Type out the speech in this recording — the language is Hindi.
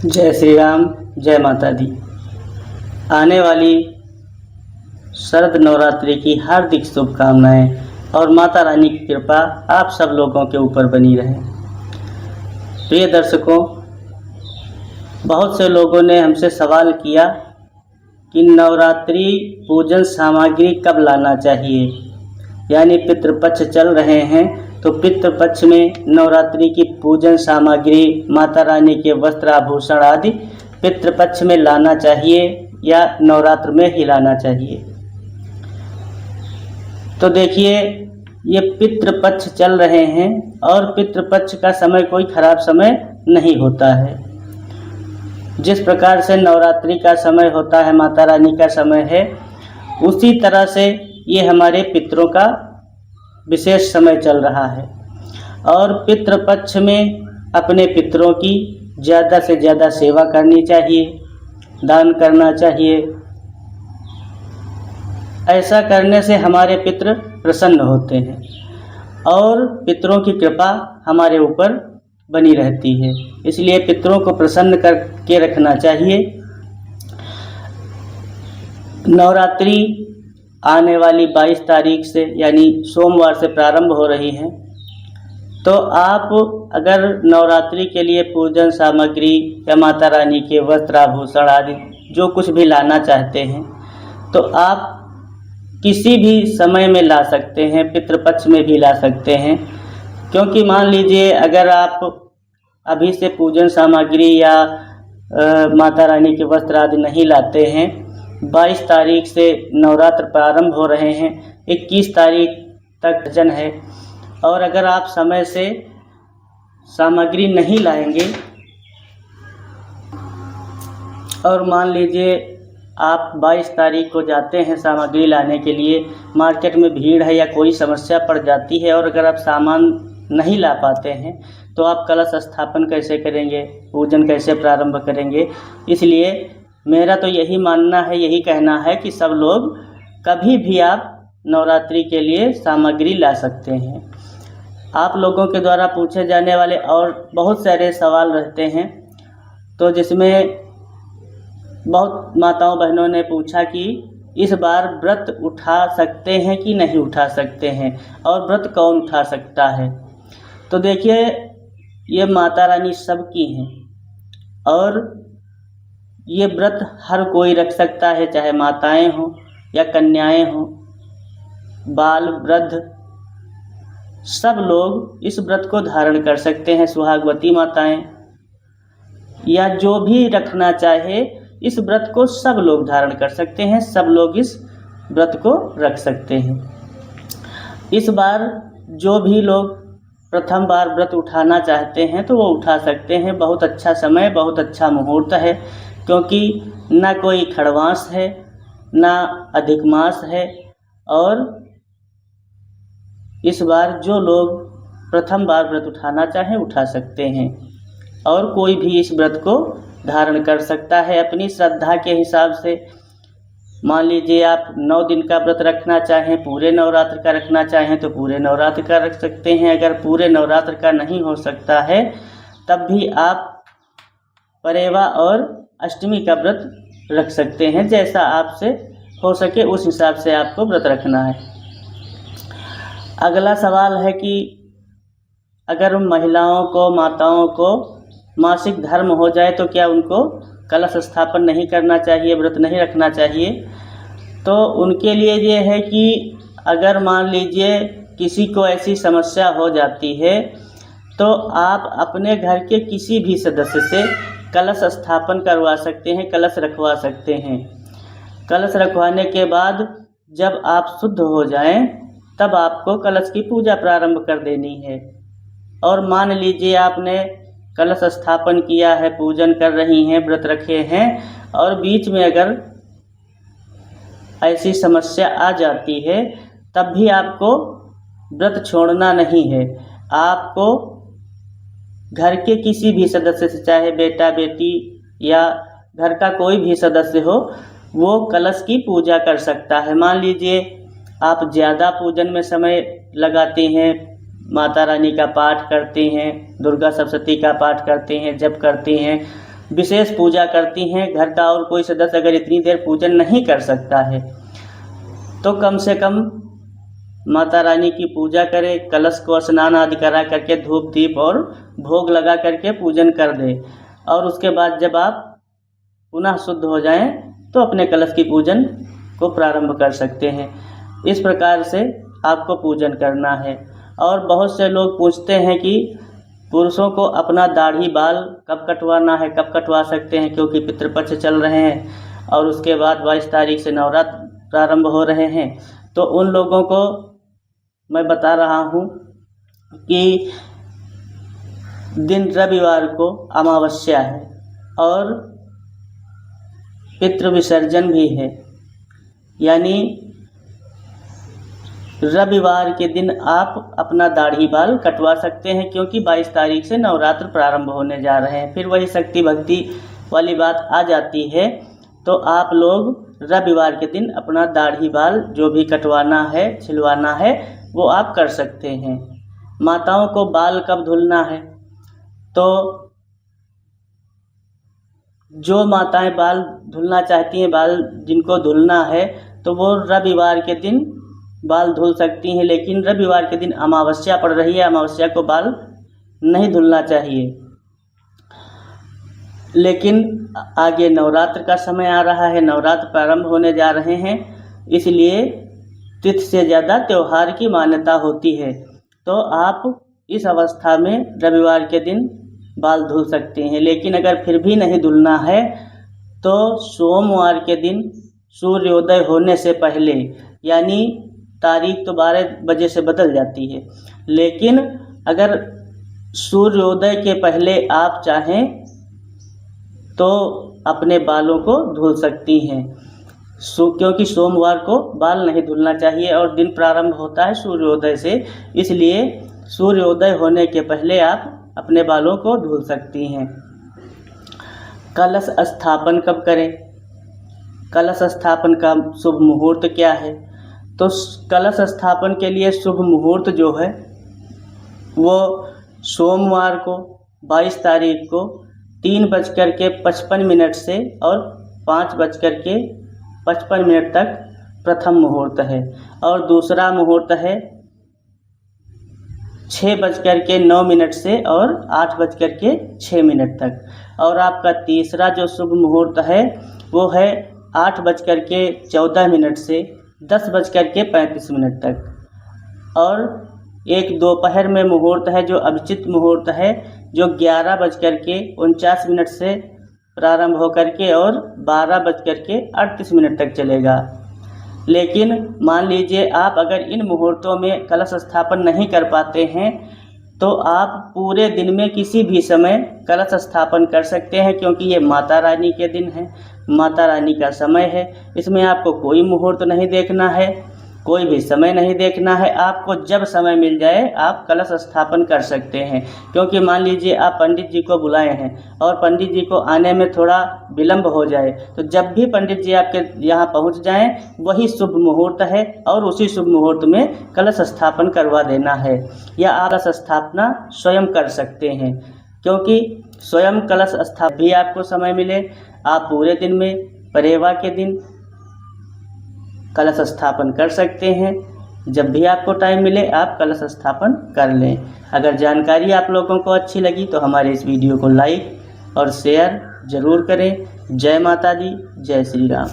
जय श्री राम, जय माता दी। आने वाली शरद नवरात्रि की हार्दिक शुभकामनाएं और माता रानी की कृपा आप सब लोगों के ऊपर बनी रहे। प्रिय दर्शकों, बहुत से लोगों ने हमसे सवाल किया कि नवरात्रि पूजन सामग्री कब लाना चाहिए। यानी पितृपक्ष चल रहे हैं तो पितृपक्ष में नवरात्रि की पूजन सामग्री, माता रानी के वस्त्र आभूषण आदि पितृपक्ष में लाना चाहिए या नवरात्र में ही लाना चाहिए। तो देखिए, ये पितृपक्ष चल रहे हैं और पितृपक्ष का समय कोई खराब समय नहीं होता है। जिस प्रकार से नवरात्रि का समय होता है, माता रानी का समय है, उसी तरह से ये हमारे पितरों का विशेष समय चल रहा है। और पितृपक्ष में अपने पितरों की ज़्यादा से ज़्यादा सेवा करनी चाहिए, दान करना चाहिए। ऐसा करने से हमारे पितृ प्रसन्न होते हैं और पितरों की कृपा हमारे ऊपर बनी रहती है। इसलिए पितरों को प्रसन्न करके रखना चाहिए। नवरात्रि आने वाली 22 तारीख से यानी सोमवार से प्रारंभ हो रही है। तो आप अगर नवरात्रि के लिए पूजन सामग्री या माता रानी के वस्त्र आभूषण आदि जो कुछ भी लाना चाहते हैं तो आप किसी भी समय में ला सकते हैं, पितृपक्ष में भी ला सकते हैं। क्योंकि मान लीजिए अगर आप अभी से पूजन सामग्री या माता रानी के वस्त्र आदि नहीं लाते हैं, 22 तारीख से नवरात्र प्रारंभ हो रहे हैं, 21 तारीख तक जन है, और अगर आप समय से सामग्री नहीं लाएंगे और मान लीजिए आप 22 तारीख को जाते हैं सामग्री लाने के लिए, मार्केट में भीड़ है या कोई समस्या पड़ जाती है और अगर आप सामान नहीं ला पाते हैं तो आप कलश स्थापन कैसे करेंगे, पूजन कैसे प्रारंभ करेंगे। इसलिए मेरा तो यही मानना है, यही कहना है कि सब लोग कभी भी आप नवरात्रि के लिए सामग्री ला सकते हैं। आप लोगों के द्वारा पूछे जाने वाले और बहुत सारे सवाल रहते हैं, तो जिसमें बहुत माताओं बहनों ने पूछा कि इस बार व्रत उठा सकते हैं कि नहीं उठा सकते हैं और व्रत कौन उठा सकता है। तो देखिए, ये माता रानी सबकी हैं और ये व्रत हर कोई रख सकता है, चाहे माताएं हों या कन्याएं हों, बाल वृद्ध सब लोग इस व्रत को धारण कर सकते हैं। सुहागवती माताएं या जो भी रखना चाहे इस व्रत को सब लोग धारण कर सकते हैं, सब लोग इस व्रत को रख सकते हैं। इस बार जो भी लोग प्रथम बार व्रत उठाना चाहते हैं तो वो उठा सकते हैं। बहुत अच्छा समय, बहुत अच्छा मुहूर्त है, क्योंकि ना कोई खड़वास है ना अधिक मास है। और इस बार जो लोग प्रथम बार व्रत उठाना चाहें उठा सकते हैं और कोई भी इस व्रत को धारण कर सकता है अपनी श्रद्धा के हिसाब से। मान लीजिए आप 9 दिन का व्रत रखना चाहें, पूरे नवरात्र का रखना चाहें तो पूरे नवरात्र का रख सकते हैं। अगर पूरे नवरात्र का नहीं हो सकता है तब भी आप परेवा और अष्टमी का व्रत रख सकते हैं। जैसा आपसे हो सके उस हिसाब से आपको व्रत रखना है। अगला सवाल है कि अगर महिलाओं को, माताओं को मासिक धर्म हो जाए तो क्या उनको कलश स्थापन नहीं करना चाहिए, व्रत नहीं रखना चाहिए। तो उनके लिए ये है कि अगर मान लीजिए किसी को ऐसी समस्या हो जाती है तो आप अपने घर के किसी भी सदस्य से कलश स्थापन करवा सकते हैं, कलश रखवा सकते हैं। कलश रखवाने के बाद जब आप शुद्ध हो जाएं तब आपको कलश की पूजा प्रारंभ कर देनी है। और मान लीजिए आपने कलश स्थापन किया है, पूजन कर रही हैं, व्रत रखे हैं और बीच में अगर ऐसी समस्या आ जाती है तब भी आपको व्रत छोड़ना नहीं है। आपको घर के किसी भी सदस्य से, चाहे बेटा बेटी या घर का कोई भी सदस्य हो, वो कलश की पूजा कर सकता है। मान लीजिए आप ज़्यादा पूजन में समय लगाते हैं, माता रानी का पाठ करते हैं, दुर्गा सप्तशती का पाठ करते हैं, जप करते हैं, विशेष पूजा करती हैं। घर का और कोई सदस्य अगर इतनी देर पूजन नहीं कर सकता है तो कम से कम माता रानी की पूजा करें, कलश को स्नान आदि करा करके धूप दीप और भोग लगा करके पूजन कर दे, और उसके बाद जब आप पुनः शुद्ध हो जाएं तो अपने कलश की पूजन को प्रारंभ कर सकते हैं। इस प्रकार से आपको पूजन करना है। और बहुत से लोग पूछते हैं कि पुरुषों को अपना दाढ़ी बाल कब कटवाना है, कब कटवा सकते हैं, क्योंकि पितृपक्ष चल रहे हैं और उसके बाद 22 तारीख से नवरात्र प्रारंभ हो रहे हैं। तो उन लोगों को मैं बता रहा हूँ कि दिन रविवार को अमावस्या है और पितृ विसर्जन भी है, यानी रविवार के दिन आप अपना दाढ़ी बाल कटवा सकते हैं, क्योंकि 22 तारीख से नवरात्र प्रारंभ होने जा रहे हैं। फिर वही शक्ति भक्ति वाली बात आ जाती है, तो आप लोग रविवार के दिन अपना दाढ़ी बाल जो भी कटवाना है, छिलवाना है, वो आप कर सकते हैं। माताओं को बाल कब धुलना है, तो जो माताएं बाल धुलना चाहती हैं, बाल जिनको धुलना है, तो वो रविवार के दिन बाल धुल सकती हैं। लेकिन रविवार के दिन अमावस्या पड़ रही है, अमावस्या को बाल नहीं धुलना चाहिए। लेकिन आगे नवरात्र का समय आ रहा है, नवरात्र प्रारंभ होने जा रहे हैं, इसलिए तिथि से ज़्यादा त्यौहार की मान्यता होती है। तो आप इस अवस्था में रविवार के दिन बाल धुल सकते हैं। लेकिन अगर फिर भी नहीं धुलना है तो सोमवार के दिन सूर्योदय होने से पहले, यानी तारीख तो 12 बजे से बदल जाती है, लेकिन अगर सूर्योदय के पहले आप चाहें तो अपने बालों को धुल सकती हैं। क्योंकि सोमवार को बाल नहीं धुलना चाहिए और दिन प्रारंभ होता है सूर्योदय से, इसलिए सूर्योदय होने के पहले आप अपने बालों को धुल सकती हैं। कलश स्थापन कब करें, कलश स्थापन का शुभ मुहूर्त क्या है, तो कलश स्थापन के लिए शुभ मुहूर्त जो है वो सोमवार को 22 तारीख को 3:55 से और 5:55 तक प्रथम मुहूर्त है, और दूसरा मुहूर्त है 6:09 से और 8:06 तक, और आपका तीसरा जो शुभ मुहूर्त है वो है 8:14 से 10:35 तक, और एक दोपहर में मुहूर्त है जो अभिजित मुहूर्त है, जो 11:49 से प्रारंभ होकर के और 12:38 तक चलेगा। लेकिन मान लीजिए आप अगर इन मुहूर्तों में कलश स्थापन नहीं कर पाते हैं तो आप पूरे दिन में किसी भी समय कलश स्थापन कर सकते हैं, क्योंकि ये माता रानी के दिन है, माता रानी का समय है। इसमें आपको कोई मुहूर्त नहीं देखना है, कोई भी समय नहीं देखना है, आपको जब समय मिल जाए आप कलश स्थापन कर सकते हैं। क्योंकि मान लीजिए आप पंडित जी को बुलाए हैं और पंडित जी को आने में थोड़ा विलंब हो जाए, तो जब भी पंडित जी आपके यहाँ पहुँच जाएं वही शुभ मुहूर्त है और उसी शुभ मुहूर्त में कलश स्थापन करवा देना है, या आप कलश स्थापना स्वयं कर सकते हैं। क्योंकि स्वयं कलश स्थापना भी आपको समय मिले, आप पूरे दिन में परेवा के दिन कलश स्थापन कर सकते हैं। जब भी आपको टाइम मिले आप कलश स्थापन कर लें। अगर जानकारी आप लोगों को अच्छी लगी तो हमारे इस वीडियो को लाइक और शेयर ज़रूर करें। जय माता दी, जय श्री राम।